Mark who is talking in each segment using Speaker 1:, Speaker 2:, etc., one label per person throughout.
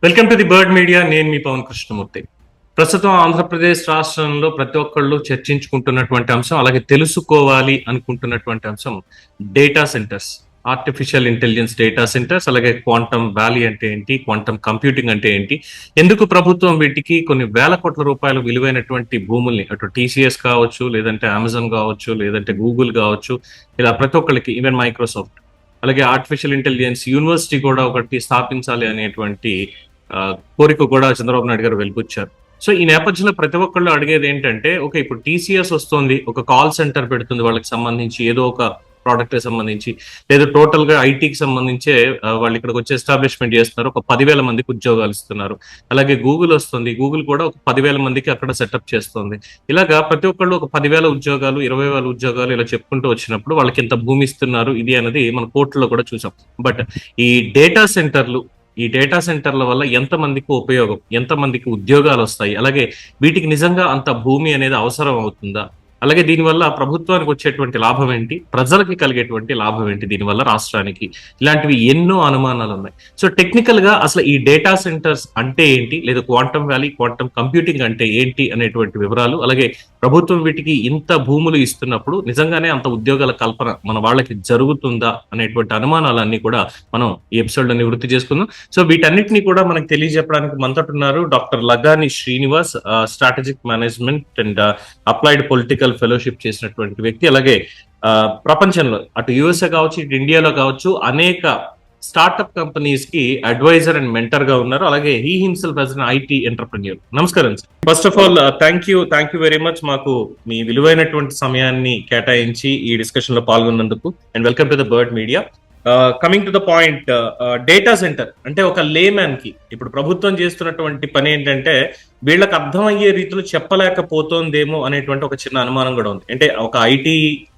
Speaker 1: Welcome to the bird media. నేను మీ పవన్ కృష్ణమూర్తి. ప్రస్తుతం ఆంధ్రప్రదేశ్ రాష్ట్రంలో ప్రతి ఒక్కళ్ళు చర్చించుకుంటున్నటువంటి అంశం, అలాగే తెలుసుకోవాలి అనుకుంటున్నటువంటి అంశం data centres, artificial intelligence data centres, అలాగే క్వాంటమ్ వ్యాలీ అంటే ఏంటి, క్వాంటమ్ కంప్యూటింగ్ అంటే ఏంటి, ఎందుకు ప్రభుత్వం వీటికి కొన్ని వేల కోట్ల రూపాయలు విలువైనటువంటి భూముల్ని, అటు టీసీఎస్ కావచ్చు, లేదంటే అమెజాన్ కావచ్చు, లేదంటే గూగుల్ కావచ్చు, ఇలా ప్రతి ఒక్కళ్ళకి, ఈవెన్ మైక్రోసాఫ్ట్, అలాగే ఆర్టిఫిషియల్ ఇంటెలిజెన్స్ యూనివర్సిటీ కూడా ఒకటి స్థాపించాలి అనేటువంటి కోరిక కూడా చంద్రబాబు నాయుడు గారు వెలిపుచ్చారు. సో ఈ నేపథ్యంలో ప్రతి ఒక్కళ్ళు అడిగేది ఏంటంటే, ఓకే, ఇప్పుడు టీసీఎస్ వస్తుంది, ఒక కాల్ సెంటర్ పెడుతుంది వాళ్ళకి సంబంధించి, ఏదో ఒక ప్రోడక్ట్ కి సంబంధించి, లేదా టోటల్ గా ఐటీకి సంబంధించే వాళ్ళు ఇక్కడికి వచ్చి ఎస్టాబ్లిష్మెంట్ చేస్తున్నారు, ఒక 10,000 మందికి ఉద్యోగాలు ఇస్తున్నారు. అలాగే గూగుల్ వస్తుంది, గూగుల్ కూడా ఒక 10,000 మందికి అక్కడ సెటప్ చేస్తుంది. ఇలాగా ప్రతి ఒక్కళ్ళు ఒక 10,000 ఉద్యోగాలు, 20,000 ఉద్యోగాలు ఇలా చెప్పుకుంటూ వచ్చినప్పుడు వాళ్ళకి ఎంత భూమి ఇస్తున్నారు, ఇది అనేది మన కోర్టులో కూడా చూసాం. బట్ ఈ డేటా సెంటర్లు, ఈ డేటా సెంటర్ల వల్ల ఎంతమందికి ఉపయోగం, ఎంతమందికి ఉద్యోగాలు వస్తాయి, అలాగే వీటికి నిజంగా అంత భూమి అనేది అవసరం అవుతుందా, అలాగే దీనివల్ల ప్రభుత్వానికి వచ్చేటువంటి లాభం ఏంటి, ప్రజలకి కలిగేటువంటి లాభం ఏంటి, దీనివల్ల రాష్ట్రానికి, ఇలాంటివి ఎన్నో అనుమానాలు ఉన్నాయి. సో టెక్నికల్ గా అసలు ఈ డేటా సెంటర్స్ అంటే ఏంటి, లేదా క్వాంటమ్ వ్యాలీ, క్వాంటమ్ కంప్యూటింగ్ అంటే ఏంటి అనేటువంటి వివరాలు, అలాగే ప్రభుత్వం వీటికి ఇంత భూములు ఇస్తున్నప్పుడు నిజంగానే అంత ఉద్యోగాల కల్పన మన వాళ్ళకి జరుగుతుందా అనేటువంటి అనుమానాలన్నీ కూడా మనం ఈ ఎపిసోడ్ లో నివృత్తి చేసుకుందాం. సో వీటన్నిటిని కూడా మనకు తెలియజెప్పడానికి మనతోటున్నారు doctor Lagani Srinivas, strategic management and applied political fellowship చేసినటువంటి వ్యక్తి. అలాగే ప్రపంచంలో అటు యుఎస్ఏ కావచ్చు, ఇటు ఇండియాలో కావచ్చు, అనేక స్టార్ట్అప్ కంపెనీస్ కి అడ్వైజర్ అండ్ మెంటర్ గా ఉన్నారు. అలాగే he himself as an IT entrepreneur. నమస్కారం sir. First of all thank you very much మాకు మీ విలువైనటువంటి సమయాన్ని కేటాయించి ఈ డిస్కషన్ లో పాల్గొన్నందుకు. And welcome to the Bird Media. Coming to the point, data centre అంటే ఒక లేమ్యాన్ కి ఇప్పుడు ప్రభుత్వం చేస్తున్నటువంటి పని ఏంటంటే, వీళ్ళకి అర్థమయ్యే రీతిలో చెప్పలేకపోతుందేమో అనేటువంటి ఒక చిన్న అనుమానం కూడా ఉంది. అంటే ఒక ఐటీ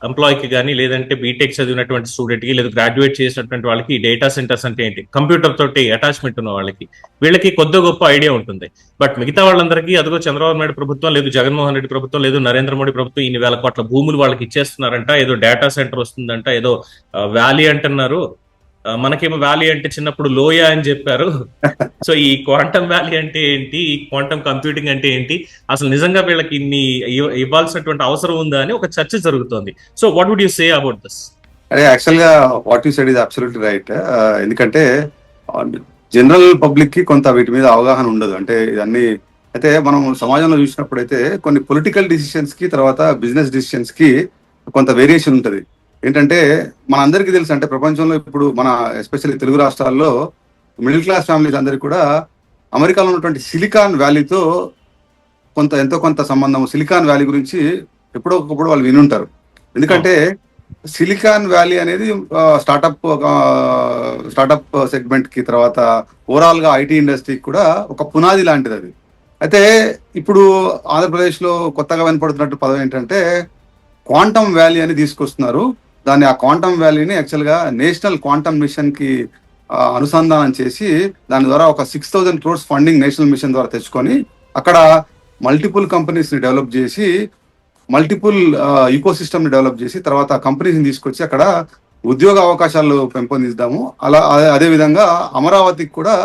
Speaker 1: ఎంప్లాయీకి కానీ, లేదంటే బీటెక్ చదివినటువంటి స్టూడెంట్ కి, లేదా గ్రాడ్యుయేట్ చేసినటువంటి వాళ్ళకి డేటా సెంటర్స్ అంటే ఏంటి, కంప్యూటర్ తోటి అటాచ్మెంట్ ఉన్న వాళ్ళకి, వీళ్ళకి కొద్ది గొప్ప ఐడియా ఉంటుంది. బట్ మిగతా వాళ్ళందరికీ అదిగో చంద్రబాబు నాయుడు ప్రభుత్వం, లేదు జగన్మోహన్ రెడ్డి ప్రభుత్వం, లేదు నరేంద్ర మోడీ ప్రభుత్వం ఇన్ని వేల కోట్ల భూములు వాళ్ళకి ఇచ్చేస్తున్నారంట, ఏదో డేటా సెంటర్ వస్తుందంట, ఏదో వ్యాలీ అంటున్నారు. మనకేమో వ్యాలీ అంటే చిన్నప్పుడు లోయ అని చెప్పారు. సో ఈ క్వాంటమ్ వ్యాలీ అంటే ఏంటి, ఈ క్వాంటమ్ కంప్యూటింగ్ అంటే ఏంటి, అసలు నిజంగా వీళ్ళకి ఇన్ని ఇవ్వాల్సినటువంటి అవసరం ఉందా అని ఒక చర్చ జరుగుతోంది. So what would you say about this?
Speaker 2: అదే యాక్చువల్ గా what you said is absolutely right. ఎందుకంటే జనరల్ పబ్లిక్ కి కొంత వీటి మీద అవగాహన ఉండదు. అంటే ఇవన్నీ అయితే మనం సమాజంలో చూసినప్పుడు అయితే కొన్ని పొలిటికల్ డిసిషన్స్ కి, తర్వాత బిజినెస్ డిసిషన్స్ కి కొంత వేరియేషన్ ఉంటుంది. ఏంటంటే మన అందరికీ తెలుసు, అంటే ప్రపంచంలో ఇప్పుడు మన ఎస్పెషల్లీ తెలుగు రాష్ట్రాల్లో మిడిల్ క్లాస్ ఫ్యామిలీస్ అందరికి కూడా అమెరికాలో ఉన్నటువంటి సిలికాన్ వ్యాలీతో ఎంతో కొంత సంబంధం. సిలికాన్ వ్యాలీ గురించి ఎప్పుడో ఒకప్పుడు వాళ్ళు వినుంటారు. ఎందుకంటే సిలికాన్ వ్యాలీ అనేది స్టార్టప్ సెగ్మెంట్ కి, తర్వాత ఓవరాల్ గా ఐటీ ఇండస్ట్రీకి కూడా ఒక పునాది లాంటిది అది. అయితే ఇప్పుడు ఆంధ్రప్రదేశ్ లో కొత్తగా వినపడుతున్నట్టు పదం ఏంటంటే క్వాంటమ్ వ్యాలీ అని తీసుకొస్తున్నారు. దాన్ని, ఆ క్వాంటమ్ వ్యాలీని యాక్చువల్ గా నేషనల్ క్వాంటమ్ మిషన్ కి అనుసంధానం చేసి, దాని ద్వారా ఒక 6,000 crores ఫండింగ్ నేషనల్ మిషన్ ద్వారా తెచ్చుకొని, అక్కడ మల్టిపుల్ కంపెనీస్ ని డెవలప్ చేసి, మల్టిపుల్ ఈకో సిస్టమ్ ని డెవలప్ చేసి, తర్వాత కంపెనీస్ ని తీసుకొచ్చి అక్కడ ఉద్యోగ అవకాశాలు పెంపొందిస్తాము. అదే విధంగా అమరావతికి కూడా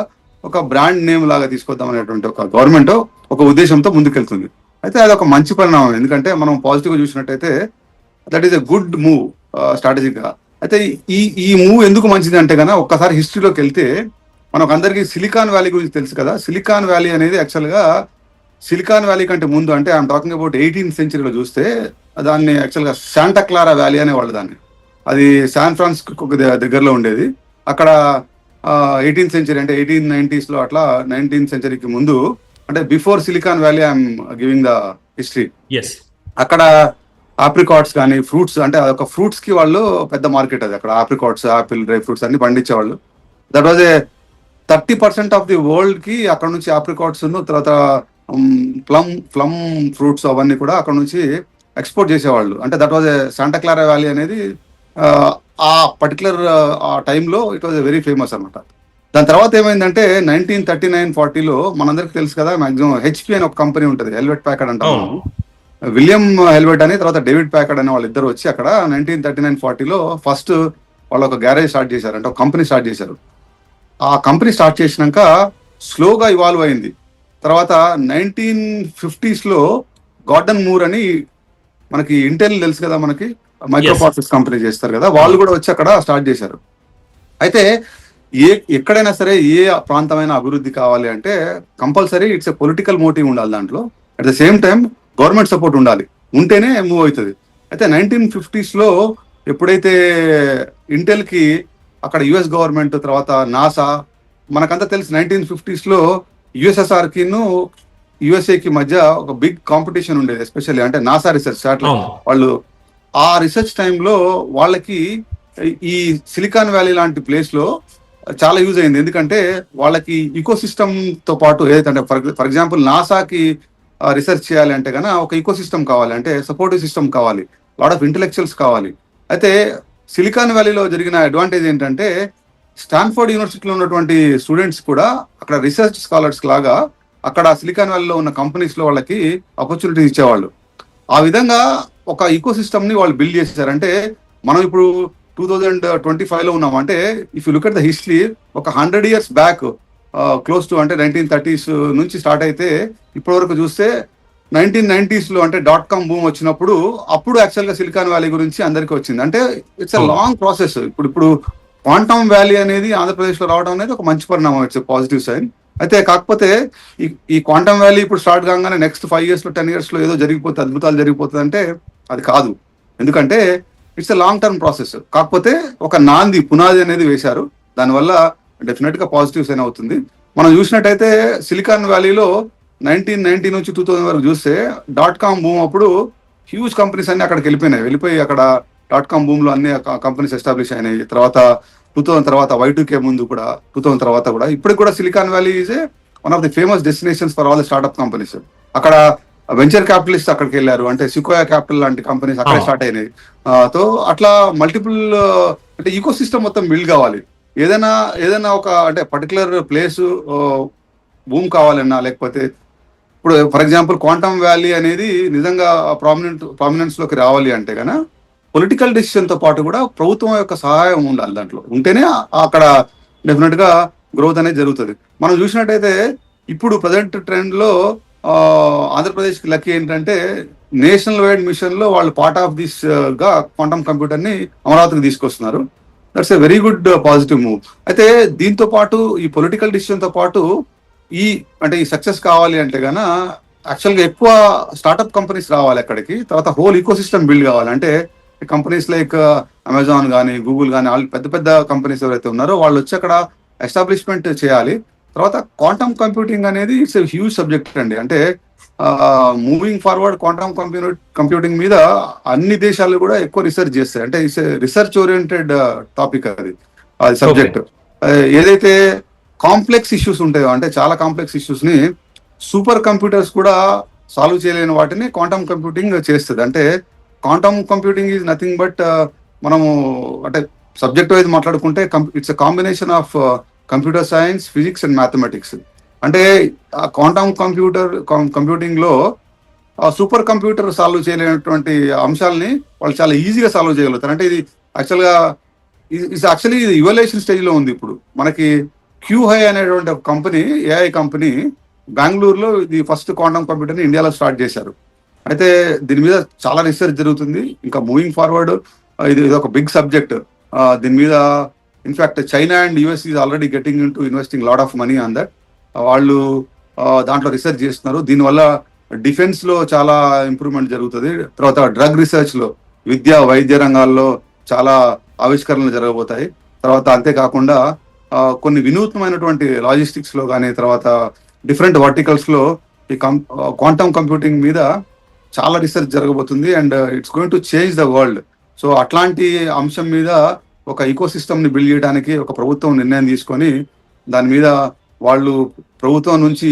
Speaker 2: ఒక బ్రాండ్ నేమ్ లాగా తీసుకొద్దాం అనేటువంటి ఒక గవర్నమెంట్ ఒక ఉద్దేశంతో ముందుకెళ్తుంది. అయితే అది ఒక మంచి పరిణామం. ఎందుకంటే మనం పాజిటివ్ గా చూసినట్టయితే that is a good move strategic గా. అయితే ఈ మూవ్ ఎందుకు మంచిది అంటే కనుక ఒక్కసారి హిస్టరీలోకి వెళ్తే మనకు అందరికీ సిలికాన్ వ్యాలీ గురించి తెలుసు కదా. సిలికాన్ వ్యాలీ అనేది యాక్చువల్ గా సిలికాన్ వ్యాలీ కంటే ముందు, అంటే I'm talking about 18th century చూస్తే దాన్ని యాక్చువల్ గా శాంటా క్లారా వ్యాలీ అనేవాళ్ళు దాన్ని. అది శాన్ ఫ్రాన్సిస్కో దగ్గరలో ఉండేది. అక్కడ 18th century అంటే 1890s లో అట్లా, 19th century ముందు, అంటే before silicon valley I'm giving the history. అక్కడ ఆప్రికాట్స్ కానీ, ఫ్రూట్స్, అంటే అదొక ఫ్రూట్స్ కి వాళ్ళు పెద్ద మార్కెట్. అది అక్కడ ఆప్రికాట్స్, ఆపిల్, డ్రై ఫ్రూట్స్ అన్ని పండించేవాళ్ళు. That was 30% of the world కి అక్కడ నుంచి ఆప్రికాట్స్, తర్వాత ప్లమ్ ఫ్రూట్స్ అవన్నీ కూడా అక్కడ నుంచి ఎక్స్పోర్ట్ చేసేవాళ్ళు. అంటే that was Santa Clara valley అనేది ఆ పర్టికులర్ ఆ టైంలో ఇట్ వాజ్ వెరీ ఫేమస్ అనమాట. దాని తర్వాత ఏమైందంటే 1939-40లో మనందరికి తెలుసు కదా, మాక్సిమం హెచ్పి అని ఒక కంపెనీ ఉంటుంది, హెల్వెట్ ప్యాకర్డ్ అంటాం. విలియం హెల్వెట్ అని, తర్వాత డేవిడ్ ప్యాకర్డ్ అనే వాళ్ళిద్దరు వచ్చి అక్కడ 1939-40లో ఫస్ట్ వాళ్ళు ఒక గ్యారేజ్ స్టార్ట్ చేశారు, అంటే ఒక కంపెనీ స్టార్ట్ చేశారు. ఆ కంపెనీ స్టార్ట్ చేసినాక స్లోగా ఇవాల్వ్ అయింది. తర్వాత 1950s గార్డన్ మూర్ అని, మనకి ఇంటెల్ తెలుసు కదా, మనకి మైక్రో ప్రాసెస్ కంపెనీ చేస్తారు కదా, వాళ్ళు కూడా వచ్చి అక్కడ స్టార్ట్ చేశారు. అయితే ఎక్కడైనా సరే ఏ ప్రాంతమైనా అభివృద్ధి కావాలి అంటే compulsory it's a political motive ఉండాలి దాంట్లో. At the same time government support ఉండాలి, ఉంటేనే మూవ్ అవుతుంది. అయితే 1950s ఎప్పుడైతే ఇంటెల్ కి అక్కడ యుఎస్ గవర్నమెంట్, తర్వాత నాసా, మనకంతా తెలుసు 1950s యుఎస్ఎస్ఆర్ కిను యుఎస్ఏకి మధ్య ఒక బిగ్ కాంపిటీషన్ ఉండేది, ఎస్పెషల్లీ అంటే నాసా రీసెర్చ్ శాటిలైట్ వాళ్ళు. ఆ రీసెర్చ్ టైంలో వాళ్ళకి ఈ సిలికాన్ వ్యాలీ లాంటి ప్లేస్ లో చాలా యూజ్ అయింది. ఎందుకంటే వాళ్ళకి ఈకో సిస్టమ్ తో పాటు ఏదైతే, ఫర్ ఎగ్జాంపుల్ నాసాకి రీసెర్చ్ చేయాలి అంటే కనుక ఒక ఈకో సిస్టమ్ కావాలి, అంటే సపోర్టివ్ సిస్టమ్ కావాలి, లాట్ ఆఫ్ ఇంటెలెక్చువల్స్ కావాలి. అయితే సిలికాన్ వ్యాలీలో జరిగిన అడ్వాంటేజ్ ఏంటంటే స్టాన్ఫోర్డ్ యూనివర్సిటీలో ఉన్నటువంటి స్టూడెంట్స్ కూడా అక్కడ రీసెర్చ్ స్కాలర్స్ లాగా అక్కడ సిలికాన్ వ్యాలీలో ఉన్న కంపెనీస్ లో వాళ్ళకి ఆపర్చునిటీస్ ఇచ్చేవాళ్ళు. ఆ విధంగా ఒక ఈకో సిస్టమ్ ని వాళ్ళు బిల్డ్ చేశారు. అంటే మనం ఇప్పుడు 2025 ఉన్నాం అంటే if you look at the history, ఒక 100 years బ్యాక్ క్లోజ్ టు, అంటే 1930s నుంచి స్టార్ట్ అయితే ఇప్పటి వరకు చూస్తే 1990s అంటే .com బూమ్ వచ్చినప్పుడు అప్పుడు యాక్చువల్ గా సిలికాన్ వ్యాలీ గురించి అందరికీ వచ్చింది. అంటే ఇట్స్ ఎ లాంగ్ ప్రాసెస్. ఇప్పుడు క్వాంటమ్ వ్యాలీ అనేది ఆంధ్రప్రదేశ్ లో రావడం అనేది ఒక మంచి పరిణామం, ఇట్స్ ఎ పాజిటివ్ సైన్. అయితే కాకపోతే ఈ క్వాంటమ్ వ్యాలీ ఇప్పుడు స్టార్ట్ కాగానే నెక్స్ట్ 5 years 10 years ఏదో జరిగిపోతుంది, అద్భుతాలు జరిగిపోతుంది అంటే అది కాదు. ఎందుకంటే it's a long term process. కాకపోతే ఒక పునాది అనేది వేశారు, దానివల్ల డెఫినెట్ గా పాజిటివ్ సైన్ అవుతుంది. మనం చూసినట్టయితే సిలికాన్ వ్యాలీలో 1990 నుంచి 2000 వరకు చూస్తే .com బూమ్ అప్పుడు హ్యూజ్ కంపెనీస్ అన్ని అక్కడికి వెళ్ళిపోయి అక్కడ .com బూమ్ లో అన్ని కంపెనీస్ ఎస్టాబ్లిష్ అయినాయి. తర్వాత 2000 తర్వాత Y2K ముందు కూడా 2000 తర్వాత కూడా ఇప్పటికి కూడా silicon valley is one of the famous destinations for all the startup companies. అక్కడ వెంచర్ క్యాపిటలిస్ట్ అక్కడికి వెళ్ళారు, అంటే సికోయా క్యాపిటల్ లాంటి కంపెనీస్ అక్కడే స్టార్ట్ అయినాయి. తో అట్లా మల్టిపుల్, అంటే ఈకో సిస్టమ్ మొత్తం బిల్డ్ కావాలి. ఏదైనా ఒక అంటే పర్టికులర్ ప్లేస్ భూమి కావాలన్నా, లేకపోతే ఇప్పుడు ఫర్ ఎగ్జాంపుల్ క్వాంటమ్ వ్యాలీ అనేది నిజంగా ప్రామినెన్స్ లోకి రావాలి అంటే కనుక పొలిటికల్ డెసిషన్ తో పాటు కూడా ప్రభుత్వం యొక్క సహాయం ఉండాలి, దాంట్లో ఉంటేనే అక్కడ డెఫినెట్ గా గ్రోత్ అనేది జరుగుతుంది. మనం చూసినట్టయితే ఇప్పుడు ప్రజెంట్ ట్రెండ్ లో ఆంధ్రప్రదేశ్ కి లక్కీ ఏంటంటే నేషనల్ వైడ్ మిషన్ లో వాళ్ళు పార్ట్ ఆఫ్ దిస్ గా క్వాంటమ్ కంప్యూటర్ ని అమరావతికి తీసుకొస్తున్నారు. That's a very good positive move. అయితే దీంతో పాటు ఈ పొలిటికల్ డిసిషన్ తో పాటు ఈ సక్సెస్ కావాలి అంటే గాన యాక్చువల్ గా ఎక్కువ స్టార్ట్అప్ కంపెనీస్ రావాలి అక్కడికి, తర్వాత హోల్ ఈకో సిస్టమ్ బిల్డ్ కావాలి. అంటే కంపెనీస్ లైక్ అమెజాన్ కానీ, గూగుల్ కానీ, వాళ్ళు పెద్ద పెద్ద కంపెనీస్ ఎవరైతే ఉన్నారో వాళ్ళు వచ్చి అక్కడ ఎస్టాబ్లిష్మెంట్ చేయాలి. తర్వాత క్వాంటమ్ కంప్యూటింగ్ అనేది ఇట్స్ ఎ హ్యూజ్ సబ్జెక్ట్ అండి. అంటే మూవింగ్ ఫార్వర్డ్ క్వాంటమ్ కంప్యూటింగ్ మీద అన్ని దేశాలు కూడా ఎక్కువ రీసెర్చ్ చేస్తాయి. అంటే ఇట్స్ రీసెర్చ్ ఓరియంటెడ్ టాపిక్ అది సబ్జెక్ట్. ఏదైతే కాంప్లెక్స్ ఇష్యూస్ ఉంటాయో, అంటే చాలా కాంప్లెక్స్ ఇష్యూస్ ని సూపర్ కంప్యూటర్స్ కూడా సాల్వ్ చేయలేని వాటిని క్వాంటమ్ కంప్యూటింగ్ చేస్తుంది. అంటే quantum computing is nothing but మనము అంటే సబ్జెక్ట్ వైజ్ మాట్లాడుకుంటే it's a combination of computer science, physics and mathematics. అంటే క్వాంటమ్ కంప్యూటింగ్ లో సూపర్ కంప్యూటర్ సాల్వ్ చేయలేనటువంటి అంశాలని వాళ్ళు చాలా ఈజీగా సాల్వ్ చేయగలుగుతారు. అంటే ఇది యాక్చువల్లీ ఇది ఇవల్యూషన్ స్టేజ్ లో ఉంది. ఇప్పుడు మనకి క్యూహై అనేటువంటి ఒక కంపెనీ, ఏఐ కంపెనీ బెంగళూరులో ఇది ఫస్ట్ క్వాంటమ్ కంప్యూటర్ ని ఇండియాలో స్టార్ట్ చేశారు. అయితే దీని మీద చాలా రీసెర్చ్ జరుగుతుంది. ఇంకా మూవింగ్ ఫార్వర్డ్ ఇది ఒక బిగ్ సబ్జెక్ట్. దీని మీద in fact China and US is already getting in to investing lot of money on that. వాళ్ళు దాంట్లో రీసెర్చ్ చేస్తున్నారు. దీనివల్ల డిఫెన్స్ లో చాలా ఇంప్రూవ్మెంట్ జరుగుతుంది. తర్వాత డ్రగ్ రీసెర్చ్ లో, విద్య వైద్య రంగాల్లో చాలా ఆవిష్కరణలు జరగబోతాయి. తర్వాత అంతేకాకుండా కొన్ని వినూత్నమైనటువంటి లాజిస్టిక్స్ లో కానీ, తర్వాత డిఫరెంట్ వర్టికల్స్ లో ఈ క్వాంటమ్ కంప్యూటింగ్ మీద చాలా రీసెర్చ్ జరగబోతుంది. And it's going to change the world. So అట్లాంటి అంశం మీద ఒక ఈకో సిస్టమ్ ని బిల్డ్ చేయడానికి ఒక ప్రభుత్వం నిర్ణయం తీసుకొని దాని మీద వాళ్ళు ప్రభుత్వం నుంచి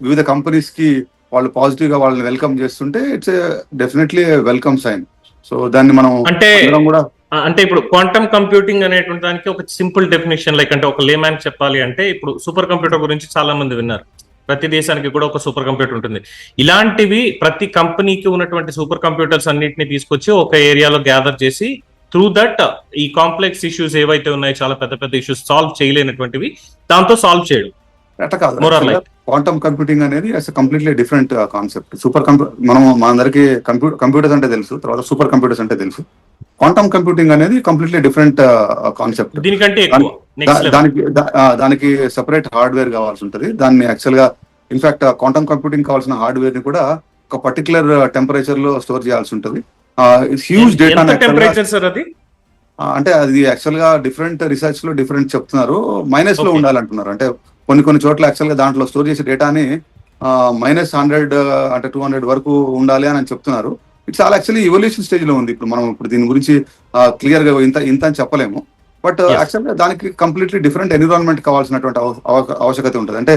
Speaker 2: వివిధ కంపెనీస్ కి వాళ్ళు పాజిటివ్ గా వాళ్ళని వెల్కమ్ చేస్తుంటే it's definitely welcome sign. So దాన్ని మనం
Speaker 1: అంటే ఇప్పుడు క్వాంటమ్ కంప్యూటింగ్ అనేటువంటి దానికి ఒక సింపుల్ డెఫినేషన్ లైక్, అంటే ఒక లేమ్యాన్ చెప్పాలి అంటే, ఇప్పుడు సూపర్ కంప్యూటర్ గురించి చాలా మంది విన్నారు. ప్రతి దేశానికి కూడా ఒక సూపర్ కంప్యూటర్ ఉంటుంది. ఇలాంటివి ప్రతి కంపెనీకి ఉన్నటువంటి సూపర్ కంప్యూటర్స్ అన్నిటిని తీసుకొచ్చి ఒక ఏరియాలో గ్యాదర్ చేసి త్రూ దట్ ఈ కాంప్లెక్స్ ఇష్యూస్ ఏవైతే ఉన్నాయో, చాలా పెద్ద పెద్ద ఇష్యూస్ సాల్వ్ చేయలేనటువంటివి దాంతో సాల్వ్ చేయడం.
Speaker 2: అట్లా కాదు.
Speaker 1: More or like.
Speaker 2: Quantum computing అనేది కంప్లీట్లీ డిఫరెంట్ కాన్సెప్ట్. మనం మనందరికి కంప్యూటర్స్ అంటే తెలుసు, తర్వాత సూపర్ కంప్యూటర్స్ అంటే తెలుసు. క్వాంటమ్ కంప్యూటింగ్ అనేది కంప్లీట్లీ డిఫరెంట్ కాన్సెప్ట్.
Speaker 1: దీనికంటే ఎక్కువ నెక్స్ట్ లెవెల్.
Speaker 2: దానికి సెపరేట్ హార్డ్వేర్ కావాల్సి ఉంటుంది. దాన్ని యాక్చువల్ గా ఇన్ఫాక్ట్ క్వాంటమ్ కంప్యూటింగ్ కావాల్సిన హార్డ్వేర్ ని కూడా ఒక పర్టికులర్ టెంపరేచర్ లో స్టోర్ చేయాల్సి ఉంటుంది. Huge data.
Speaker 1: ఎంత టెంపరేచర్ సార్ అది?
Speaker 2: అంటే అది యాక్చువల్ గా డిఫరెంట్ రిసర్చ్ లో డిఫరెంట్ చెప్తున్నారు. మైనస్ లో ఉండాలంటున్నారు. అంటే కొన్ని చోట్ల యాక్చువల్ గా దాంట్లో స్టోర్ చేసే డేటాని -100 అంటే 200 వరకు ఉండాలి అని చెప్తున్నారు. It's all actually evolution stage లో ఉంది. మనం దీని గురించి క్లియర్ గా ఇంత అని చెప్పలేము. బట్ యాక్చువల్ గా దానికి కంప్లీట్లీ డిఫరెంట్ ఎన్విరాన్మెంట్ కావాల్సినటువంటి ఆవశ్యకత ఉంటుంది. అంటే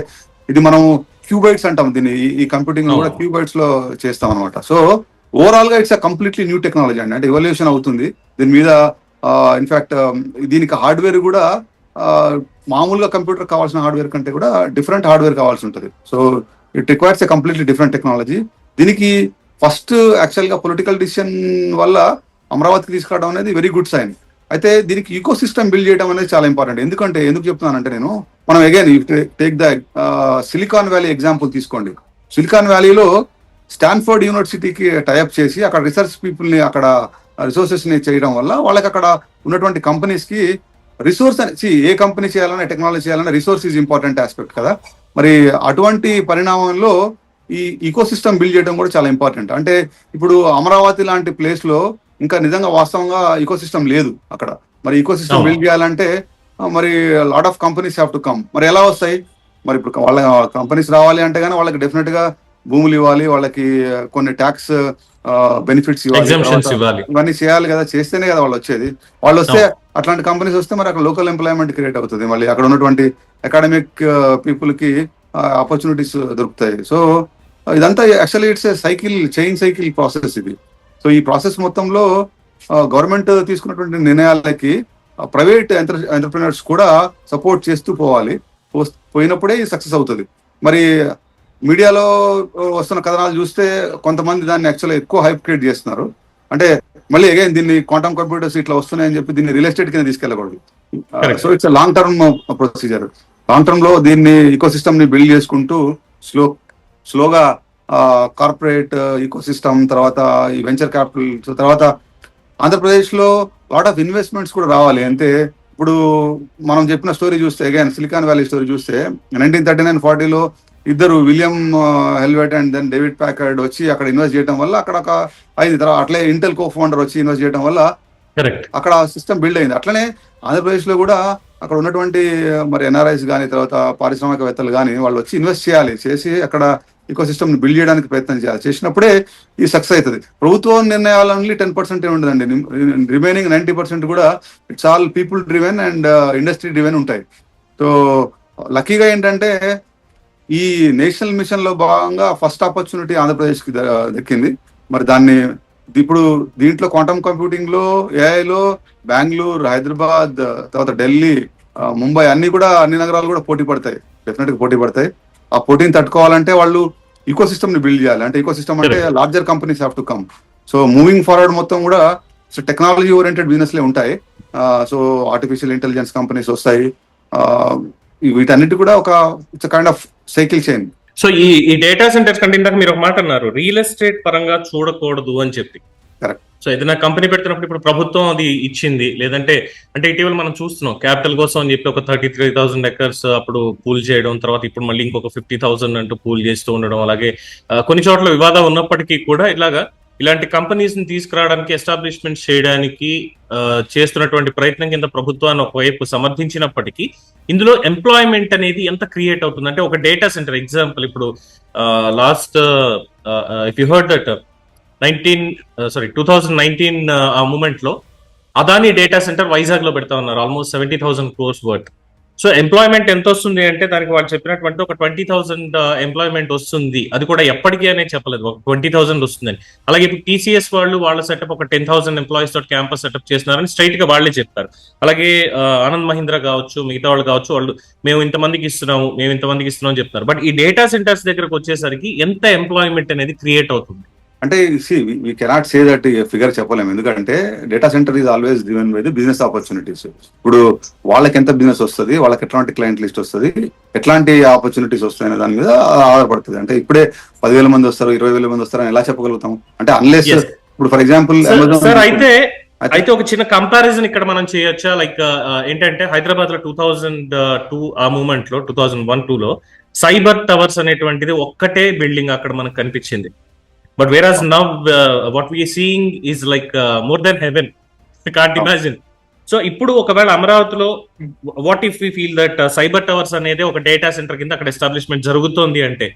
Speaker 2: ఇది మనం క్యూబైట్స్ అంటాం దీన్ని. ఈ కంప్యూటింగ్ కూడా క్యూబైట్స్ లో చేస్తాం అనమాట. సో ఓవరాల్ గా ఇట్స్ కంప్లీట్లీ న్యూ టెక్నాలజీ అండి. అంటే ఎవల్యూషన్ అవుతుంది దీని మీద. ఇన్ఫాక్ట్ దీనికి హార్డ్వేర్ కూడా మామూలుగా కంప్యూటర్ కావాల్సిన హార్డ్వేర్ కంటే కూడా డిఫరెంట్ హార్డ్వేర్ కావాల్సి ఉంటుంది. So it requires a completely different technology. దీనికి ఫస్ట్ యాక్చువల్ గా పొలిటికల్ డిసిషన్ వల్ల అమరావతికి తీసుకురావడం అనేది వెరీ గుడ్ సైన్. అయితే దీనికి ఈకో సిస్టమ్ బిల్డ్ చేయడం అనేది చాలా ఇంపార్టెంట్. ఎందుకు చెప్తున్నానంటే మనం again take the silicon Valley example తీసుకోండి. సిలికాన్ వ్యాలీలో స్టాన్ఫోర్డ్ యూనివర్సిటీకి టైఅప్ చేసి అక్కడ రీసెర్చ్ పీపుల్ ని, అక్కడ రిసోర్సెస్ ని చేయడం వల్ల వాళ్ళకి అక్కడ ఉన్నటువంటి కంపెనీస్ కి రిసోర్స్ ఏ కంపెనీ చేయాలన్నా టెక్నాలజీ చేయాలన్నా రిసోర్స్ ఈజ్ ఇంపార్టెంట్ ఆస్పెక్ట్ కదా. మరి అటువంటి పరిణామంలో ఈ ఈకో సిస్టమ్ బిల్డ్ చేయడం కూడా చాలా ఇంపార్టెంట్. అంటే ఇప్పుడు అమరావతి లాంటి ప్లేస్ లో ఇంకా నిజంగా వాస్తవంగా ఈకో సిస్టమ్ లేదు అక్కడ. మరి ఈకో సిస్టమ్ బిల్డ్ చేయాలంటే మరి lot of companies have to come. మరి ఎలా వస్తాయి? మరి ఇప్పుడు వాళ్ళ కంపెనీస్ రావాలి అంటే కానీ వాళ్ళకి డెఫినెట్ గా భూములు ఇవ్వాలి, వాళ్ళకి కొన్ని ట్యాక్స్ బెనిఫిట్స్ ఇవ్వాలి, ఇవన్నీ చేయాలి కదా. చేస్తేనే కదా వాళ్ళు వచ్చేది. వాళ్ళు వస్తే అట్లాంటి కంపెనీస్ వస్తే మరి అక్కడ లోకల్ ఎంప్లాయ్మెంట్ క్రియేట్ అవుతుంది. మళ్ళీ అక్కడ ఉన్నటువంటి అకాడమిక్ పీపుల్ కి ఆపర్చునిటీస్ దొరుకుతాయి. సో ఇదంతా actually it's chain cycle process ఇది. సో ఈ ప్రాసెస్ మొత్తంలో గవర్నమెంట్ తీసుకున్నటువంటి నిర్ణయాలకి ప్రైవేట్ ఎంటర్ప్రినర్స్ కూడా సపోర్ట్ చేస్తూ పోయినప్పుడే సక్సెస్ అవుతుంది. మరి మీడియాలో వస్తున్న కథనాలు చూస్తే కొంతమంది దాన్ని యాక్చువల్గా ఎక్కువ హైప్ క్రియేట్ చేస్తున్నారు. అంటే మళ్ళీ అగైన్ దీన్ని క్వాంటమ్ కంప్యూటర్స్ ఇట్లా వస్తున్నాయని చెప్పి దీన్ని రియల్ ఎస్టేట్ కింద తీసుకెళ్ళకూడదు. So it's long term procedure. Long term లో దీన్ని ఈకో సిస్టమ్ ని బిల్డ్ చేసుకుంటూ స్లోగా కార్పొరేట్ ఈకో సిస్టమ్, తర్వాత ఈ వెంచర్ క్యాపిటల్, తర్వాత ఆంధ్రప్రదేశ్ లో లాట్ ఆఫ్ ఇన్వెస్ట్మెంట్స్ కూడా రావాలి. అంటే ఇప్పుడు మనం చెప్పిన స్టోరీ చూస్తే, అగైన్ సిలికాన్ వ్యాలీ స్టోరీ చూస్తే 1939-40లో ఇద్దరు William Hewlett and then David Packard వచ్చి అక్కడ ఇన్వెస్ట్ చేయడం వల్ల అక్కడ ఒక అయింది. తర్వాత అట్లే ఇంటెల్ కో ఫౌండర్ వచ్చి ఇన్వెస్ట్ చేయడం వల్ల అక్కడ సిస్టమ్ బిల్డ్ అయింది. అట్లనే ఆంధ్రప్రదేశ్ లో కూడా అక్కడ ఉన్నటువంటి మరి ఎన్ఆర్ఐస్ కానీ, తర్వాత పారిశ్రామికవేత్తలు కానీ వాళ్ళు వచ్చి ఇన్వెస్ట్ చేసి అక్కడ ఈకో సిస్టమ్ ని బిల్డ్ చేయడానికి ప్రయత్నం చేయాలి. చేసినప్పుడే ఈ సక్సెస్ అవుతుంది. ప్రభుత్వం నిర్ణయాలు ఓన్లీ 10% ఉండదండి. రిమైనింగ్ 90% కూడా it's all people driven and industry driven ఉంటాయి. సో లక్కీగా ఏంటంటే ఈ నేషనల్ మిషన్ లో భాగంగా ఫస్ట్ ఆపర్చునిటీ ఆంధ్రప్రదేశ్ కి దక్కింది. మరి ఇప్పుడు దీంట్లో క్వాంటమ్ కంప్యూటింగ్ లో, ఏఐలో బెంగళూరు, హైదరాబాద్, తర్వాత ఢిల్లీ, ముంబై అన్ని నగరాలు కూడా పోటీ పడతాయి. డెఫినెట్ గా పోటీ పడతాయి. ఆ పోటీని తట్టుకోవాలంటే వాళ్ళు ఈకో సిస్టమ్ ని బిల్డ్ చేయాలి. అంటే ఈకో సిస్టమ్ అంటే larger companies have to come. So moving forward మొత్తం కూడా టెక్నాలజీ ఓరియంటెడ్ బిజినెస్ లే ఉంటాయి. సో ఆర్టిఫిషియల్ ఇంటెలిజెన్స్ కంపెనీస్ వస్తాయి. వీటన్నిటి కూడా it's kind of cycle chain.
Speaker 1: So ఈ డేటా సెంటర్స్ కంటే ఇందాక మీరు ఒక మాట అన్నారు, రియల్ ఎస్టేట్ పరంగా చూడకూడదు అని చెప్పి.
Speaker 2: కరెక్ట్.
Speaker 1: సో ఏదైనా కంపెనీ పెడుతున్నప్పుడు ఇప్పుడు ప్రభుత్వం అది ఇచ్చింది, లేదంటే అంటే ఇటీవల మనం చూస్తున్నాం క్యాపిటల్ కోసం అని చెప్పి ఒక 33,000 ఎకర్స్ అప్పుడు పూల్ చేయడం, తర్వాత ఇప్పుడు మళ్ళీ ఇంకొక 50,000 అంటూ పూల్ చేస్తూ ఉండడం. అలాగే కొన్ని చోట్ల వివాదం ఉన్నప్పటికీ కూడా ఇలాంటి కంపెనీస్ ని తీసుకురావడానికి, ఎస్టాబ్లిష్మెంట్ చేయడానికి చేస్తున్నటువంటి ప్రయత్నం కింద ప్రభుత్వాన్ని ఒకవైపు సమర్థించినప్పటికీ ఇందులో ఎంప్లాయ్మెంట్ అనేది ఎంత క్రియేట్ అవుతుంది అంటే, ఒక డేటా సెంటర్ ఎగ్జాంపుల్ ఇప్పుడు lost if you heard that 2019 ఆ మూమెంట్ లో అదానీ డేటా సెంటర్ వైజాగ్ లో పెడతా ఉన్నారు, almost 70,000 crores worth. So employment ఎంత వస్తుంది అంటే దానికి వాళ్ళు చెప్పినటువంటి ఒక 20,000 ఎంప్లాయ్మెంట్ వస్తుంది. అది కూడా ఎప్పటికీ అనేది చెప్పలేదు, ఒక 20,000 వస్తుందని. అలాగే ఇప్పుడు టీసీఎస్ వాళ్ళ సెటప్ ఒక 10,000 ఎంప్లాయీస్ తోటి క్యాంపస్ సెటప్ చేస్తున్నారని స్ట్రైట్ గా వాళ్ళే చెప్తారు. అలాగే ఆనంద్ మహీంద్రా కావచ్చు, మిగతా వాళ్ళు కావచ్చు, వాళ్ళు మేము ఇంతమందికి ఇస్తున్నాము అని చెప్తున్నారు. బట్ ఈ డేటా సెంటర్స్ దగ్గరకు వచ్చేసరికి ఎంత ఎంప్లాయ్మెంట్ అనేది క్రియేట్ అవుతుంది?
Speaker 2: అంటే we cannot say that figure చెప్పలేము, ఎందుకంటే data centre is always driven by the business opportunities. ఇప్పుడు వాళ్ళకి ఎంత బిజినెస్ వస్తుంది, వాళ్ళకి ఎట్లాంటి క్లయింట్ లిస్ట్ వస్తుంది, ఎట్లాంటి ఆపర్చునిటీస్ వస్తాయి అనే దాని మీద ఆధారపడుతుంది. అంటే ఇప్పుడే 10,000 మంది వస్తారు, 20,000 మంది వస్తారు అని ఎలా చెప్పగలుగుతాం? అంటే అన్లెస్
Speaker 1: Yes.
Speaker 2: ఇప్పుడు ఫర్ ఎగ్జాంపుల్
Speaker 1: సార్ అయితే ఒక చిన్న కంపారిజన్ ఇక్కడ మనం చేయొచ్చా? లైక్ ఏంటంటే హైదరాబాద్ లో 2002 ఆ మూమెంట్ లో 2001-2లో సైబర్ టవర్స్ అనేటువంటిది ఒక్కటే బిల్డింగ్ అక్కడ మనకు కనిపించింది. But whereas now what we are seeing is like more than heaven, can't imagine. So ఇప్పుడు ఒకవేళ అమరావతిలో what if we feel that cyber towers అనేది ఒక డేటా సెంటర్ కింద అక్కడ ఎస్టాబ్లిష్మెంట్ జరుగుతోంది అంటే,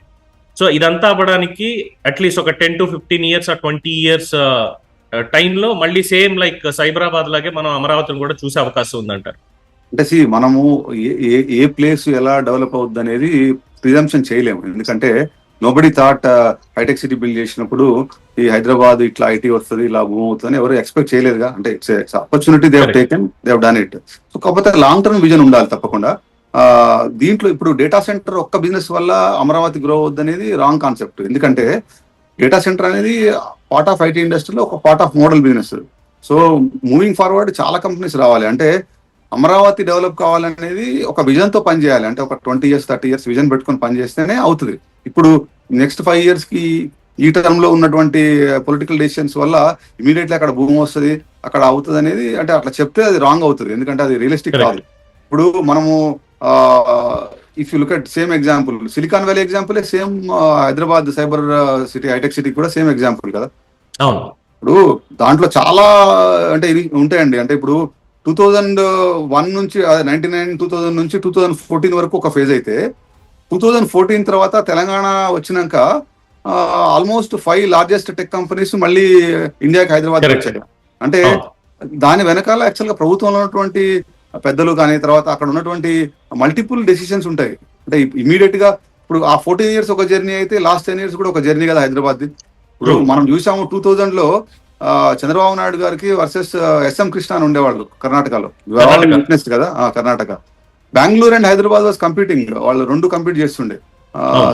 Speaker 1: సో ఇదంతా అవ్వడానికి అట్లీస్ట్ ఒక 10 to 15 years ఆ 20 years టైంలో మళ్ళీ సేమ్ లైక్ సైబరాబాద్ లాగే మనం అమరావతిని కూడా చూసే అవకాశం ఉందంటారు.
Speaker 2: అంటే మనము ఏ ప్లేస్ ఎలా డెవలప్ అవుద్ది అనేది ప్రిజంప్షన్ చేయలేము, ఎందుకంటే నోబడి థాట్ హైటెక్ సిటీ బిల్డ్ చేసినప్పుడు ఈ హైదరాబాద్ ఇట్లా ఐటీ వస్తుంది, ఇలా భూమి అవుతుంది ఎవరు ఎక్స్పెక్ట్ చేయలేదుగా. అంటే it's opportunity they have taken, they have done it. So కాకపోతే లాంగ్ టర్మ్ విజన్ ఉండాలి తప్పకుండా. దీంట్లో ఇప్పుడు డేటా సెంటర్ ఒక్క బిజినెస్ వల్ల అమరావతి గ్రో అవుద్ది అనేది రాంగ్ కాన్సెప్ట్, ఎందుకంటే డేటా సెంటర్ అనేది పార్ట్ ఆఫ్ ఐటీ ఇండస్ట్రీలో ఒక part of model business. So moving forward చాలా కంపెనీస్ రావాలి అంటే అమరావతి డెవలప్ కావాలనేది ఒక విజన్ తో పనిచేయాలి. అంటే ఒక 20 years 30 years విజన్ పెట్టుకొని పనిచేస్తేనే అవుతుంది. ఇప్పుడు నెక్స్ట్ 5 years కి ఈ టర్మ్ లో ఉన్నటువంటి పొలిటికల్ డెసిషన్స్ వల్ల ఇమీడియట్లీ అక్కడ భూమి వస్తుంది, అక్కడ అవుతుంది అనేది అంటే అట్లా చెప్తే అది రాంగ్ అవుతుంది, ఎందుకంటే అది రియలిస్టిక్ కాదు. ఇప్పుడు మనము if you look at same example, Silicon Valley example same Hyderabad Cyber City హైటెక్ సిటీ కూడా సేమ్ ఎగ్జాంపుల్ కదా. ఇప్పుడు దాంట్లో చాలా అంటే ఇది ఉంటాయండి. అంటే ఇప్పుడు 2001 నుంచి 99 2000 నుంచి 2014 వరకు ఒక ఫేజ్ అయితే 2014 తర్వాత తెలంగాణ వచ్చినాక ఆల్మోస్ట్ 5 లార్జెస్ట్ టెక్ కంపెనీస్ మళ్ళీ ఇండియాకి హైదరాబాద్ వచ్చాయి. అంటే దాని వెనకాల యాక్చువల్ గా ప్రభుత్వంలో ఉన్నటువంటి పెద్దలు కానీ తర్వాత అక్కడ ఉన్నటువంటి మల్టిపుల్ డెసిషన్స్ ఉంటాయి. అంటే ఇమీడియట్ గా ఇప్పుడు ఆ 14 years ఒక జర్నీ అయితే లాస్ట్ 10 years కూడా ఒక జర్నీ కదా హైదరాబాద్. ఇప్పుడు మనం చూసాము 2000లో చంద్రబాబు నాయుడు గారికి వర్సెస్ ఎస్ఎం కృష్ణ అని ఉండేవాళ్ళు కర్ణాటకలో, విట్నెస్ కదా Karnataka. Bengaluru and Hyderabad was competing, వాళ్ళు రెండు కంపీట్ చేస్తుండే.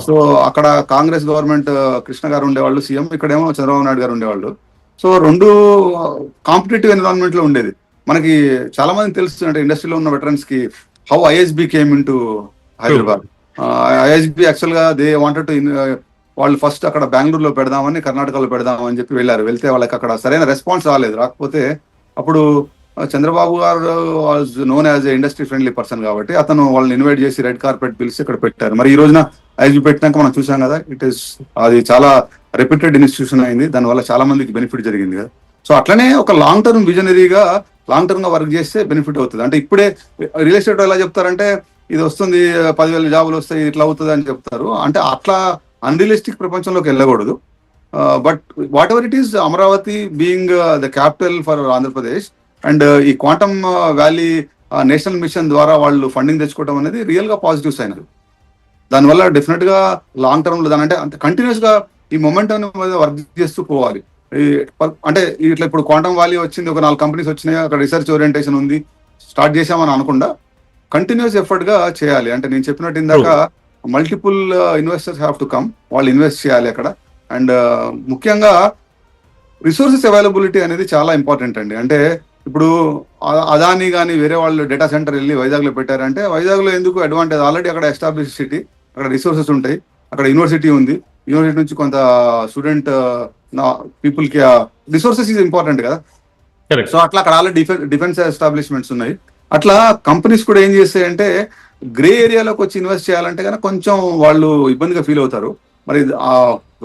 Speaker 2: సో అక్కడ కాంగ్రెస్ గవర్నమెంట్ కృష్ణ గారు ఉండేవాళ్ళు సీఎం, ఇక్కడేమో చంద్రబాబు నాయుడు గారు ఉండేవాళ్ళు. సో రెండు కాంపిటేటివ్ ఎన్విరాన్మెంట్ లో ఉండేది. మనకి చాలా మంది తెలుస్తుంది అంటే ఇండస్ట్రీలో ఉన్న వెటరన్స్ కి how ISB came in to Hyderabad. ISB actual గా దే వాంటెడ్ టు వాళ్ళు ఫస్ట్ అక్కడ బెంగళూరులో పెడదామని కర్ణాటకలో పెడదామని చెప్పి వెళ్ళారు. వెళ్తే వాళ్ళకి అక్కడ సరైన రెస్పాన్స్ రాలేదు. రాకపోతే అప్పుడు చంద్రబాబు గారు was known as a industry friendly person కాబట్టి అతను వాళ్ళని ఇన్వైట్ చేసి రెడ్ కార్పెట్ పిలిచి ఇక్కడ పెట్టారు. మరి ఈ రోజున ఐఎస్బి పెట్టినాక మనం చూసాం కదా, అది చాలా రెప్యూటెడ్ ఇన్స్టిట్యూషన్ అయింది, దానివల్ల చాలా మందికి బెనిఫిట్ జరిగింది కదా. సో అట్లనే ఒక లాంగ్ టర్మ్ విజనరీగా లాంగ్ టర్మ్ గా వర్క్ చేస్తే బెనిఫిట్ అవుతుంది. అంటే ఇప్పుడే రియల్ ఎస్టేట్ ఎలా చెప్తారంటే ఇది వస్తుంది 10,000 జాబులు వస్తాయి ఇట్లా అవుతుంది అని చెప్తారు. అంటే అట్లా అన్రియలిస్టిక్ ప్రపంచంలోకి వెళ్ళకూడదు. But what ever it is, Amaravati being the capital for Andhra Pradesh and ఈ క్వాంటమ్ వ్యాలీ నేషనల్ మిషన్ ద్వారా వాళ్ళు ఫండింగ్ తెచ్చుకోవడం అనేది రియల్ గా పాజిటివ్ సైన్. దానివల్ల డెఫినెట్ గా లాంగ్ టర్మ్ లో దాని అంటే కంటిన్యూస్ గా ఈ మొమెంటం మీద వర్క్ చేస్తూ పోవాలి. అంటే ఇట్లా ఇప్పుడు క్వాంటమ్ వ్యాలీ వచ్చింది, ఒక 4 కంపెనీస్ వచ్చినాయి, అక్కడ రీసెర్చ్ ఓరియంటేషన్ ఉంది, స్టార్ట్ చేసామని అనకుండా కంటిన్యూస్ ఎఫర్ట్ గా చేయాలి. అంటే నేను చెప్పినట్టు ఇందాక multiple investors have to come, వాళ్ళు ఇన్వెస్ట్ చేయాలి అక్కడ. అండ్ ముఖ్యంగా రిసోర్సెస్ అవైలబిలిటీ అనేది చాలా ఇంపార్టెంట్ అండి. అంటే ఇప్పుడు అదాని కానీ వేరే వాళ్ళు డేటా సెంటర్ వెళ్ళి వైజాగ్ లో పెట్టారంటే వైజాగ్ లో ఎందుకు అడ్వాంటేజ్, ఆల్రెడీ అక్కడ ఎస్టాబ్లిష్ సిటీ, అక్కడ రిసోర్సెస్ ఉంటాయి, అక్కడ యూనివర్సిటీ ఉంది, యూనివర్సిటీ నుంచి కొంత స్టూడెంట్ పీపుల్ కి రిసోర్సెస్ ఈజ్ ఇంపార్టెంట్ కదా. సో అట్లా అక్కడ ఆల్రెడీ డిఫెన్స్ ఎస్టాబ్లిష్మెంట్స్ ఉన్నాయి. అట్లా కంపెనీస్ కూడా ఏం చేస్తాయంటే గ్రే ఏరియాలోకి వచ్చి ఇన్వెస్ట్ చేయాలంటే కనుక కొంచెం వాళ్ళు ఇబ్బందిగా ఫీల్ అవుతారు. మరి ఆ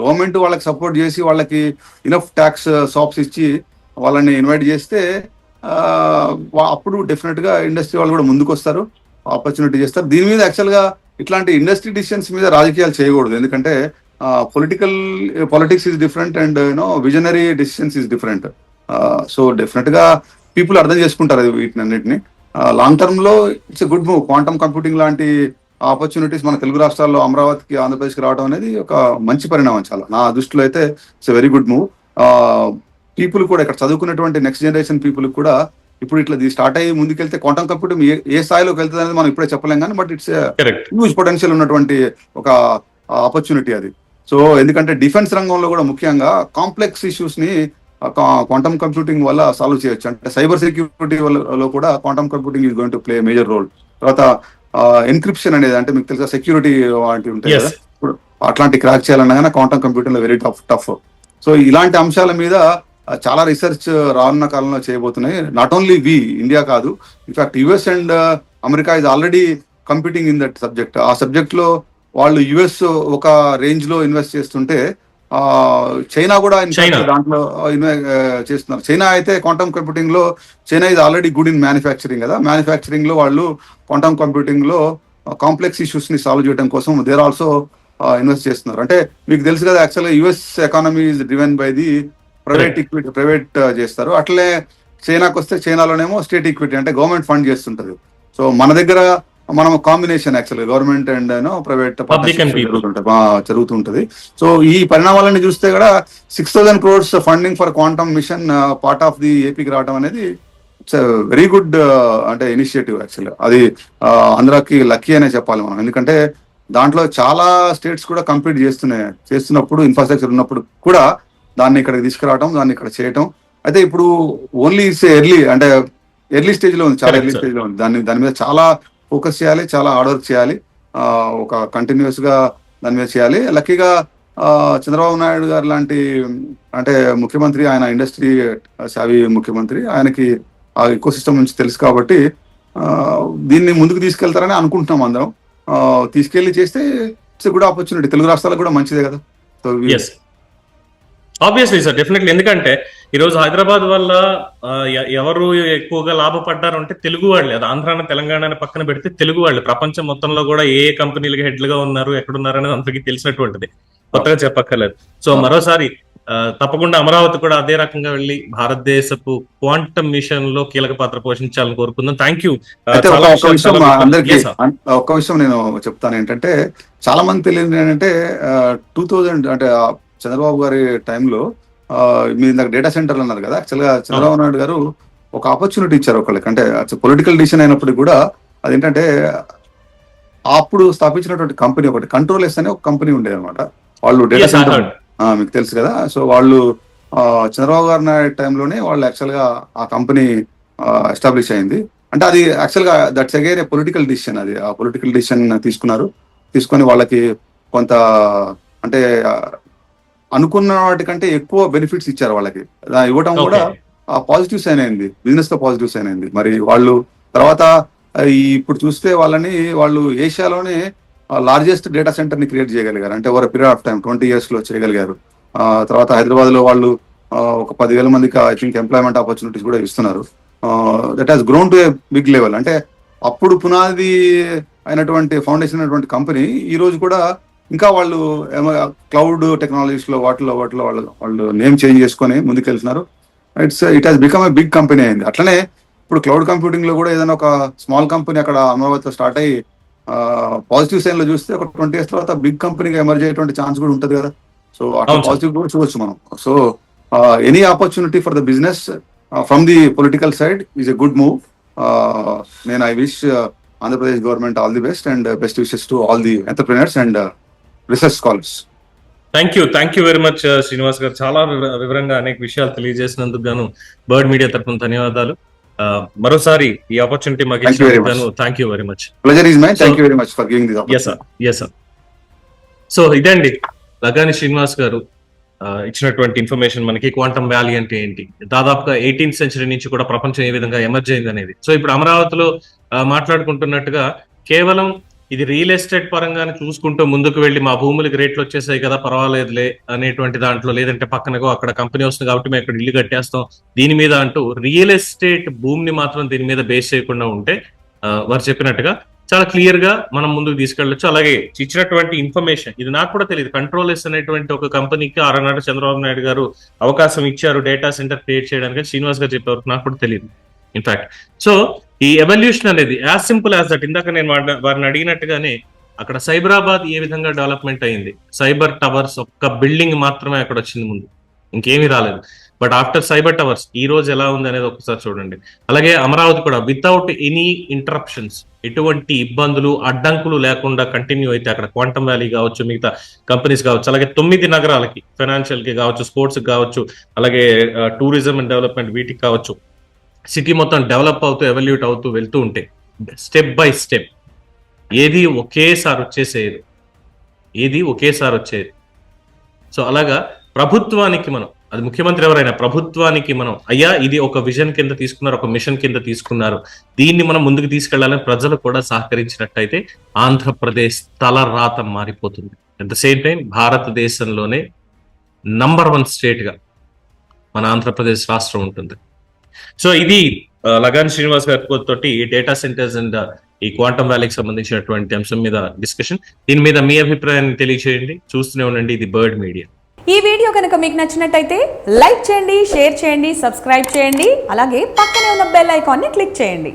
Speaker 2: గవర్నమెంట్ వాళ్ళకి సపోర్ట్ చేసి వాళ్ళకి ఇనఫ్ ట్యాక్స్ షాప్స్ ఇచ్చి వాళ్ళని ఇన్వైట్ చేస్తే అప్పుడు డెఫినెట్ గా ఇండస్ట్రీ వాళ్ళు కూడా ముందుకు వస్తారు, ఆపర్చునిటీ చేస్తారు. దీని మీద యాక్చువల్ గా ఇట్లాంటి ఇండస్ట్రీ డిసిషన్స్ మీద రాజకీయాలు చేయకూడదు, ఎందుకంటే politics is different and visionary decisions is different. So definite గా పీపుల్ అర్థం చేసుకుంటారు వీటిని అన్నిటిని. లాంగ్ టర్మ్ లో it's a good move. Quantum computing లాంటి ఆపర్చునిటీస్ మన తెలుగు రాష్ట్రాల్లో అమరావతికి ఆంధ్రప్రదేశ్కి రావడం అనేది ఒక మంచి పరిణామం. చాలా నా దృష్టిలో అయితే it's a very good move. People కూడా ఇక్కడ చదువుకున్నటువంటి నెక్స్ట్ జనరేషన్ పీపుల్ కూడా ఇప్పుడు ఇట్లా స్టార్ట్ అయ్యి ముందుకెళ్తే క్వాంటమ్ కంప్యూటింగ్ ఏ స్థాయిలోకి వెళ్తుంది అనేది మనం ఇప్పుడే చెప్పలేం కానీ బట్ ఇట్స్ హ్యూజ్ పొటెన్షియల్ ఉన్నటువంటి ఒక ఆపర్చునిటీ అది. సో ఎందుకంటే డిఫెన్స్ రంగంలో కూడా ముఖ్యంగా కాంప్లెక్స్ ఇష్యూస్ ని క్వాంటమ్ కంప్యూటింగ్ వల్ల సాల్వ్ చేయొచ్చు. అంటే సైబర్ సెక్యూరిటీ లో కూడా quantum computing is going to play major role. తర్వాత ఎన్క్రిప్షన్ అనేది, అంటే మీకు తెలుసా సెక్యూరిటీ వంటివి ఉంటాయి కదా, ఇప్పుడు అట్లాంటి క్రాక్ చేయాలన్నా కానీ క్వాంటమ్ కంప్యూటింగ్ లో వెరీ టఫ్. సో ఇలాంటి అంశాల మీద చాలా రీసెర్చ్ రానున్న కాలంలో చేయబోతున్నాయి. నాట్ ఓన్లీ ఇండియా కాదు, in fact US and America is already computing in that subject. ఆ సబ్జెక్ట్ లో వాళ్ళు యుఎస్ ఒక రేంజ్ లో ఇన్వెస్ట్ చేస్తుంటే చైనా కూడా దాంట్లో చేస్తున్నారు. చైనా అయితే క్వాంటమ్ కంప్యూటింగ్ లో China is already good in manufacturing కదా, మ్యానుఫ్యాక్చరింగ్ లో వాళ్ళు క్వాంటమ్ కంప్యూటింగ్ లో కాంప్లెక్స్ ఇష్యూస్ ని సాల్వ్ చేయడం కోసం దేర్ ఆల్సో ఇన్వెస్ట్ చేస్తున్నారు. అంటే మీకు తెలుసు కదా, యాక్చువల్గా US economy is driven by the private equity, private చేస్తారు. అట్లే చైనాకి వస్తే చైనాలోనేమో స్టేట్ ఈక్విటీ, అంటే గవర్నమెంట్ ఫండ్ చేస్తుంటది. సో మన దగ్గర మనం కాంబినేషన్ యాక్చువల్గా గవర్నమెంట్ అండ్ ప్రైవేట్ జరుగుతుంటది. సో ఈ పరిణామాలన్నీ చూస్తే కూడా 6,000 crores funding for quantum mission part of the ఏపీకి రావడం అనేది ఇట్స్ వెరీ గుడ్ అంటే ఇనిషియేటివ్. యాక్చువల్గా అది ఆంధ్రాకి లక్కీ అనే చెప్పాలి మనం, ఎందుకంటే దాంట్లో చాలా స్టేట్స్ కూడా కంపీట్ చేస్తున్నప్పుడు ఇన్ఫ్రాస్ట్రక్చర్ ఉన్నప్పుడు కూడా దాన్ని ఇక్కడికి తీసుకురావడం, దాన్ని ఇక్కడ చేయటం. అయితే ఇప్పుడు ఓన్లీ ఎర్లీ స్టేజ్ లో ఉంది, చాలా ఎర్లీ స్టేజ్ లో ఉంది. దాని మీద చాలా ఫోకస్ చేయాలి, చాలా హార్డ్ వర్క్ చేయాలి, ఒక కంటిన్యూస్ గా దాని మీద చేయాలి. లక్కీగా చంద్రబాబు నాయుడు గారు లాంటి అంటే ముఖ్యమంత్రి, ఆయన ఇండస్ట్రీ సావి ముఖ్యమంత్రి, ఆయనకి ఆ ఎకో సిస్టమ్ నుంచి తెలుసు కాబట్టి దీన్ని ముందుకు తీసుకెళ్తారని అనుకుంటున్నాం అందరం. తీసుకెళ్లి చేస్తే ఇట్స్ గుడ్ ఆపర్చునిటీ, తెలుగు రాష్ట్రాలకు కూడా మంచిదే కదా.
Speaker 1: Obviously sir, definitely. ఎందుకంటే ఈ రోజు హైదరాబాద్ వల్ల ఎవరు ఎక్కువగా లాభపడ్డారు అంటే తెలుగు వాళ్ళే. అది ఆంధ్రాని తెలంగాణ పక్కన పెడితే తెలుగు వాళ్ళు ప్రపంచం మొత్తంలో కూడా ఏ కంపెనీలకి హెడ్లుగా ఉన్నారు, ఎక్కడున్నారు అనేది అందరికీ తెలిసినటువంటిది, కొత్తగా చెప్పక్కర్లేదు. సో మరోసారి తప్పకుండా అమరావతి కూడా అదే రకంగా వెళ్ళి భారతదేశపు క్వాంటమ్ మిషన్ లో కీలక పాత్ర పోషించాలని కోరుకుందాం. Thank you.
Speaker 2: ఒక్క విషయం నేను చెప్తాను ఏంటంటే, చాలా మంది తెలియదు ఏంటంటే 2000 అంటే చంద్రబాబు గారి టైంలో మీరు ఇందాక డేటా సెంటర్లు అన్నారు కదా, యాక్చువల్గా చంద్రబాబు నాయుడు గారు ఒక ఆపర్చునిటీ ఇచ్చారు ఒకళ్ళకి. అంటే పొలిటికల్ డిసిషన్ అయినప్పటికీ కూడా అదేంటంటే అప్పుడు స్థాపించినటువంటి కంపెనీ ఒకటి, కంట్రోల్ ఎస్ అనే ఒక కంపెనీ ఉండేది అనమాట. వాళ్ళు డేటా సెంటర్ మీకు తెలుసు కదా. సో వాళ్ళు చంద్రబాబు గారి నాయుడు టైంలోనే వాళ్ళు యాక్చువల్గా ఆ కంపెనీ ఎస్టాబ్లిష్ అయింది. అంటే అది యాక్చువల్గా that's again A political decision. అది ఆ పొలిటికల్ డిసిషన్ తీసుకొని వాళ్ళకి కొంత అంటే అనుకున్న వాటికంటే ఎక్కువ బెనిఫిట్స్ ఇచ్చారు వాళ్ళకి. ఇవ్వటం కూడా పాజిటివ్ సైన్ అయింది, బిజినెస్ తో పాజిటివ్ సైన్ అయింది. మరి వాళ్ళు తర్వాత ఇప్పుడు చూస్తే వాళ్ళు ఏషియాలోనే లార్జెస్ట్ డేటా సెంటర్ ని క్రియేట్ చేయగలిగారు. అంటే over period of time 20 years లో చేయగలిగారు. తర్వాత హైదరాబాద్ లో వాళ్ళు ఒక 10,000 మందికి ఐ థింక్ ఎంప్లాయ్మెంట్ ఆపర్చునిటీస్ కూడా ఇస్తున్నారు. That has grown to a big level. అంటే అప్పుడు పునాది అయినటువంటి ఫౌండేషన్ అయినటువంటి కంపెనీ ఈ రోజు కూడా ఇంకా వాళ్ళు క్లౌడ్ టెక్నాలజీస్ లో వాటిలో వాళ్ళు నేమ్ చేంజ్ చేసుకొని ముందుకెళ్తున్నారు. It has become a big company అయింది. అట్లనే ఇప్పుడు క్లౌడ్ కంప్యూటింగ్ లో కూడా ఏదైనా ఒక స్మాల్ కంపెనీ అక్కడ అమరావతిలో స్టార్ట్ అయ్యి పాజిటివ్ సైన్ లో చూస్తే ఒక 20 years తర్వాత బిగ్ కంపెనీగా ఎమర్జ్ అయ్యేటువంటి ఛాన్స్ కూడా ఉంటుంది కదా. సో అట్లా పాజిటివ్ కూడా చూడొచ్చు మనం. So any opportunity for the business from the political side is a good move. నేను I wish Andhra Pradesh government all the best and best wishes to all the entrepreneurs and research scholars.
Speaker 1: Thank you very much Srinivas గారు. చాలా వివరంగా అనేక విషయాలు తెలియజేసినందుకు గాను bird media తరఫున ధన్యవాదాలు. మరోసారి ఈ ఆపర్చునిటీ మాకు ఇచ్చినందుకు thank you very much.
Speaker 2: Pleasure is mine. Thank you very much for giving this opportunity.
Speaker 1: yes sir. So ఇదండి లగాని శ్రీనివాస్ గారు ఇచ్చినటువంటి ఇన్ఫర్మేషన్ మనకి. క్వాంటమ్ వ్యాలీ అంటే ఏంటి, దాదాపుగా 18th century నుంచి కూడా ప్రపంచం ఏ విధంగా ఎమర్జ్ అయింది అనేది. సో ఇప్పుడు అమరావతిలో మాట్లాడుకుంటున్నట్టుగా కేవలం ఇది రియల్ ఎస్టేట్ పరంగానే చూసుకుంటూ ముందుకు వెళ్ళి మా భూములకి రేట్లు వచ్చేసాయి కదా పర్వాలేదులే అనేటువంటి దాంట్లో, లేదంటే పక్కనగో అక్కడ కంపెనీ వస్తుంది కాబట్టి మేము ఇక్కడ ఇల్లు కట్టేస్తాం దీని మీద అంటూ రియల్ ఎస్టేట్ భూమిని మాత్రం దీని మీద బేస్ చేయకుండా ఉంటే వారు చెప్పినట్టుగా చాలా క్లియర్ గా మనం ముందుకు తీసుకెళ్ళొచ్చు. అలాగే ఇచ్చినటువంటి ఇన్ఫర్మేషన్ ఇది నాకు కూడా తెలియదు. కంట్రోల్ ఎస్ అనేటువంటి ఒక కంపెనీకి ఆరనాడు చంద్రబాబు నాయుడు గారు అవకాశం ఇచ్చారు డేటా సెంటర్ క్రియేట్ చేయడానికి, శ్రీనివాస్ గారు చెప్పేవారు నాకు కూడా తెలియదు ఇన్ఫాక్ట్. సో ఈ ఎవల్యూషన్ అనేది యాజ్ సింపుల్ యాజ్ దట్. ఇందాక నేను వారిని అడిగినట్టుగానే అక్కడ సైబరాబాద్ ఏ విధంగా డెవలప్మెంట్ అయింది, సైబర్ టవర్స్ ఒక్క బిల్డింగ్ మాత్రమే అక్కడ వచ్చింది ముందు. ఇంకేమీ రాలేదు. బట్ ఆఫ్టర్ సైబర్ టవర్స్ ఈ రోజు ఎలా ఉంది అనేది ఒకసారి చూడండి. అలాగే అమరావతి కూడా వితౌట్ ఎనీ ఇంటరప్షన్స్, ఎటువంటి ఇబ్బందులు అడ్డంకులు లేకుండా కంటిన్యూ అయితే అక్కడ క్వాంటమ్ వ్యాలీ కావచ్చు, మిగతా కంపెనీస్ కావచ్చు, అలాగే 9 నగరాలకి ఫైనాన్షియల్ కి కావచ్చు, స్పోర్ట్స్ కి కావచ్చు, అలాగే టూరిజం అండ్ డెవలప్మెంట్ వీటికి కావచ్చు, సిటీ మొత్తం డెవలప్ అవుతూ ఎవల్యూట్ అవుతూ వెళ్తూ ఉంటే స్టెప్ బై స్టెప్ ఏది ఒకేసారి వచ్చేది. సో అలాగా ప్రభుత్వానికి మనం, అది ముఖ్యమంత్రి ఎవరైనా, ప్రభుత్వానికి మనం అయ్యా ఇది ఒక విజన్ కింద తీసుకున్నారు, ఒక మిషన్ కింద తీసుకున్నారు, దీన్ని మనం ముందుకు తీసుకెళ్లాలని ప్రజలు కూడా సహకరించినట్టయితే ఆంధ్రప్రదేశ్ తలరాత మారిపోతుంది. అట్ ద సేమ్ టైం భారతదేశంలోనే నంబర్ 1 స్టేట్ గా మన ఆంధ్రప్రదేశ్ రాష్ట్రం ఉంటుంది. సో ఇది లగాన్ శ్రీనివాస్ గారి తోటి డేటా సెంటర్స్ అండ్ ఈ క్వాంటమ్ వ్యాలీకి సంబంధించినటువంటి అంశం మీద డిస్కషన్. దీని మీద మీ అభిప్రాయాన్ని తెలియజేయండి. చూస్తూనే ఉండండి ఇది బర్డ్ మీడియా.
Speaker 3: ఈ వీడియో కనుక మీకు నచ్చినట్టయితే లైక్ చేయండి, షేర్ చేయండి, సబ్స్క్రైబ్ చేయండి. అలాగే పక్కనే ఉన్న బెల్ ఐకాన్ని క్లిక్ చేయండి.